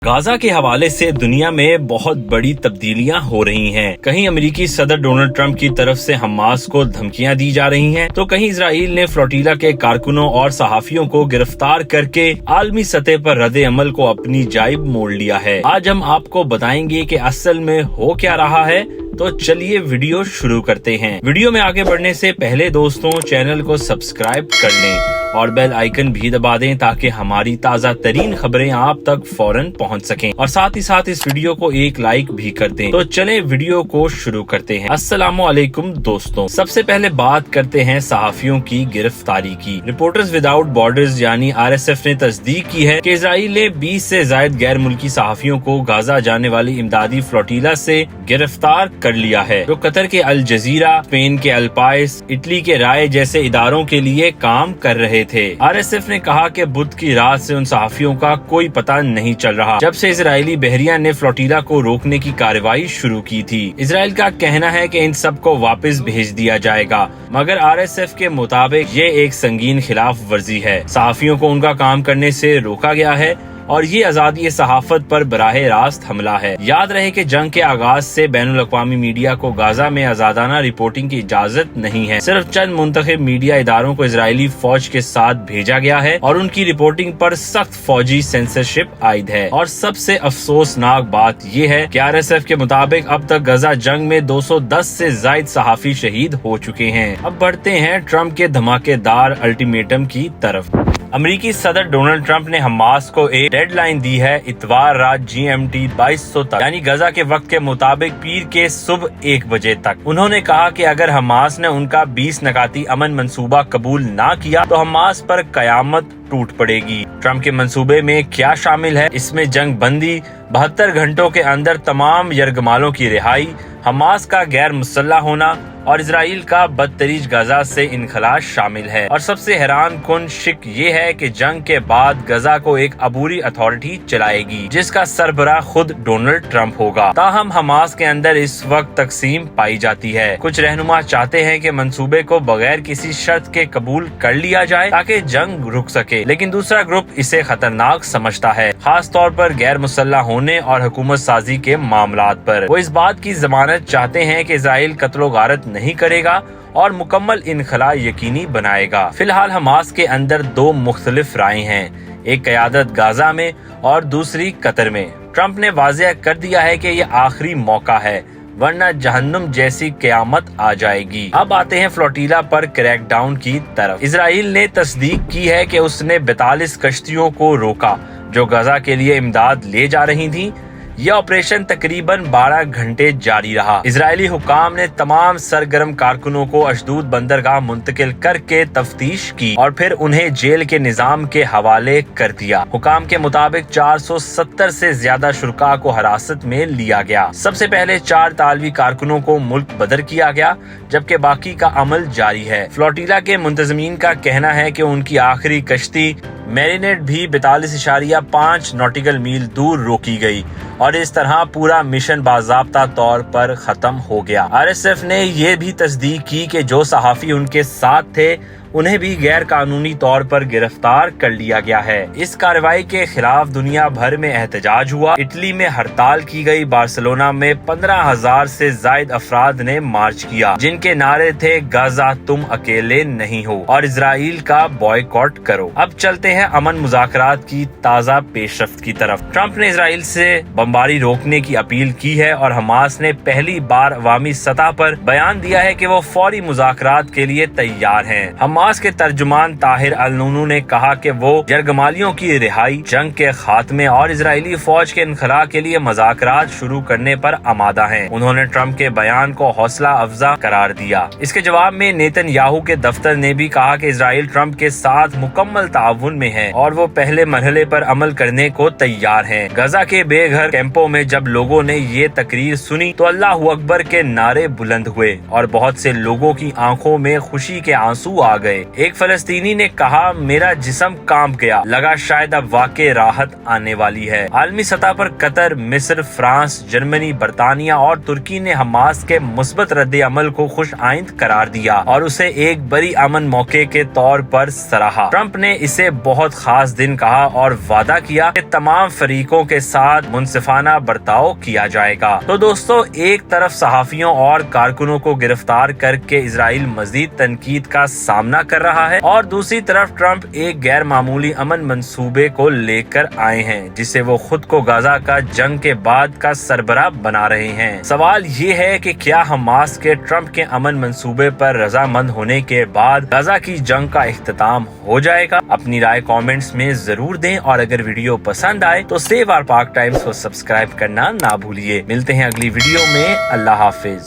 Gaza के हवाले से दुनिया में बहुत बड़ी तब्दीलियां हो रही हैं। कहीं अमेरिकी सदर डोनाल्ड ट्रंप की तरफ से हमास को धमकियां दी जा रही हैं, तो कहीं इजराइल ने फ्लोटिला के कारकुनों और सहाफियों को गिरफ्तार करके आलमी सतह पर रद्द अमल को अपनी जानिब मोड़ लिया है। आज हम आपको बताएंगे कि असल में हो क्या रहा है, तो चलिए वीडियो शुरू करते हैं। वीडियो में आगे बढ़ने से पहले दोस्तों चैनल को सब्सक्राइब कर लें और बेल आइकन भी दबा दें ताकि हमारी ताज़ा तरीन खबरें आप तक फौरन पहुंच सकें, और साथ ही साथ इस वीडियो को एक लाइक भी कर दें। तो चलें वीडियो को शुरू करते हैं। अस्सलामु अलैकुम दोस्तों, सबसे पहले बात करते हैं सहाफियों की गिरफ्तारी की। रिपोर्टर्स विदाउट बॉर्डर्स यानी RSF ने तस्दीक की है कि इजराइल ने 20 से ज्यादा गैर मुल्की सहाफियों को गाजा जाने वाली इमदादी फ्लोटिला से गिरफ्तार कर लिया है, जो कतर के अल जजीरा, स्पेन के अल पाइस, इटली के राय जैसे इदारों के लिए काम कर रहे थे। RSF ने कहा कि बुध की रात से उन सहाफियों का कोई पता नहीं चल रहा, जब से इजरायली बहरिया ने फ्लोटिला को रोकने की कार्रवाई शुरू की थी। इजराइल का कहना है कि इन सब को वापस भेज दिया जाएगा, मगर RSF के मुताबिक ये एक संगीन खिलाफ वर्जी है। सहाफियों को उनका काम करने से रोका गया है और ये आजादी सहाफत पर बराह रास्त हमला है। याद रहे कि जंग के आगाज से बैनुल अक़वामी मीडिया को गाजा में आजादाना रिपोर्टिंग की इजाजत नहीं है। सिर्फ चंद मुंतखब मीडिया इदारों को इजरायली फौज के साथ भेजा गया है और उनकी रिपोर्टिंग पर सख्त फौजी सेंसरशिप आयद है। और सबसे अफसोसनाक बात ये है कि RSF के मुताबिक अब तक गजा जंग में 210 से ज्यादा सहाफी शहीद हो चुके हैं। अब बढ़ते हैं ट्रंप के धमाकेदार अल्टीमेटम की तरफ। अमेरिकी सदर डोनाल्ड ट्रंप ने हमास को एक डेडलाइन दी है, इतवार रात GMT 2200 तक, यानी गजा के वक्त के मुताबिक पीर के सुबह 1 बजे तक। उन्होंने कहा कि अगर हमास ने उनका 20 नकाती अमन मंसूबा कबूल ना किया तो हमास पर कयामत टूट पड़ेगी। ट्रंप के मंसूबे में क्या शामिल है? इसमें जंग बंदी, 72 घंटों के अंदर तमाम यरगमालों की रिहाई, हमास का गैर मुसल्ला होना और इजराइल का बदतरीज गजा से इनखला शामिल है। और सबसे हैरान कुन शिक ये है कि जंग के बाद गजा को एक अबूरी अथॉरिटी चलाएगी, जिसका सरबराह खुद डोनाल्ड ट्रंप होगा। ताहम हमास के अंदर इस वक्त तकसीम पाई जाती है। कुछ रहनुमा चाहते हैं कि मंसूबे को बगैर किसी शर्त के कबूल कर लिया जाए ताकि जंग रुक सके, लेकिन दूसरा ग्रुप इसे खतरनाक समझता है, खास तौर पर गैर मुसल्ला होने और हुकूमत साजी के मामलात पर। वो इस बात की जमानत चाहते हैं कि इजराइल कत्लो गारत नहीं करेगा और मुकम्मल इनखला यकीनी बनाएगा। फिलहाल हमास के अंदर 2 मुख्तलिफ राय हैं, एक क़यादत गाजा में और दूसरी कतर में। ट्रंप ने वाज़ेह कर दिया है कि ये आखिरी मौका है, वरना जहन्नुम जैसी क़यामत आ जाएगी। अब आते हैं फ्लोटिला पर क्रैकडाउन की तरफ। इजराइल ने तस्दीक की है कि उसने 42 कश्तियों को रोका जो गजा के लिए इमदाद ले जा रही थी। यह ऑपरेशन तकरीबन 12 घंटे जारी रहा। इजरायली हुकाम ने तमाम सरगर्म कारकुनों को अशदूद बंदरगाह मुंतकिल करके तफ्तीश की और फिर उन्हें जेल के निजाम के हवाले कर दिया। हुकाम के मुताबिक 470 से ज्यादा शुरका को हिरासत में लिया गया। सबसे पहले 4 तालवी कारकुनों को मुल्क बदर किया गया, जबकि बाकी का अमल जारी है। फ्लोटिला के मुंतजमीन का कहना है कि उनकी आखिरी कश्ती मैरिनेट भी 42.5 नॉटिकल मील दूर रोकी गई और इस तरह पूरा मिशन बाज़ाब्ता तौर पर खत्म हो गया। RSF ने यह भी तस्दीक की कि जो सहाफी उनके साथ थे उन्हें भी गैर कानूनी तौर पर गिरफ्तार कर लिया गया है। इस कार्रवाई के खिलाफ दुनिया भर में एहतजाज हुआ। इटली में हड़ताल की गई। बार्सिलोना में 15,000 से ज्यादा अफराद ने मार्च किया, जिनके नारे थे गाजा तुम अकेले नहीं हो और इजराइल का बॉयकॉट करो। अब चलते हैं अमन मुज़ाकरात की ताज़ा पेशरफ्त की तरफ। ट्रंप ने इजराइल से बमबारी रोकने की अपील की है और हमास ने पहली बार अवामी सतह पर बयान दिया है कि वो फौरी मुज़ाकरात के लिए तैयार हैं। हमास के तर्जुमान ताहिर अल-नूनू ने कहा कि वो यरगमालियों की रिहाई, जंग के खात्मे और इजरायली फौज के इनखला के लिए मुज़ाकरात शुरू करने पर आमादा हैं। उन्होंने ट्रंप के बयान को हौसला अफजा करार दिया। इसके जवाब में नेतन्याहू के दफ्तर ने भी कहा कि इजराइल ट्रंप के साथ मुकम्मल ताउन में है और वो पहले मरहले पर अमल करने को तैयार हैं। गजा के बेघर कैंपों में जब लोगों ने ये तकरीर सुनी तो अल्लाहू अकबर के नारे बुलंद हुए और बहुत से लोगों की आंखों में खुशी के आंसू आ गए। गए। एक फलस्तीनी ने कहा, मेरा जिस्म कांप गया, लगा शायद अब वाकई राहत आने वाली है। आलमी सतह पर कतर, मिस्र, फ्रांस, जर्मनी, बरतानिया और तुर्की ने हमास के मुस्बत रद्द अमल को खुश आइंद करार दिया और उसे एक बड़ी अमन मौके के तौर पर सराहा। ट्रंप ने इसे बहुत खास दिन कहा और वादा किया कि तमाम फरीकों के साथ मुनसिफाना बर्ताव किया जाएगा। तो दोस्तों, एक तरफ सहाफियों और कारकुनों को गिरफ्तार करके इजराइल मजीद तनकीद का सामना कर रहा है और दूसरी तरफ ट्रंप एक गैर मामूली अमन मंसूबे को लेकर आए हैं, जिसे वो खुद को गाजा का जंग के बाद का सरबराह बना रहे हैं। सवाल ये है कि क्या हमास के ट्रंप के अमन मंसूबे पर रजामंद होने के बाद गाजा की जंग का इख्तिताम हो जाएगा? अपनी राय कमेंट्स में जरूर दें और अगर वीडियो पसंद आए तो सेव आवर पाक टाइम्स को सब्सक्राइब करना ना भूलिए। मिलते हैं अगली वीडियो में। अल्लाह हाफिज।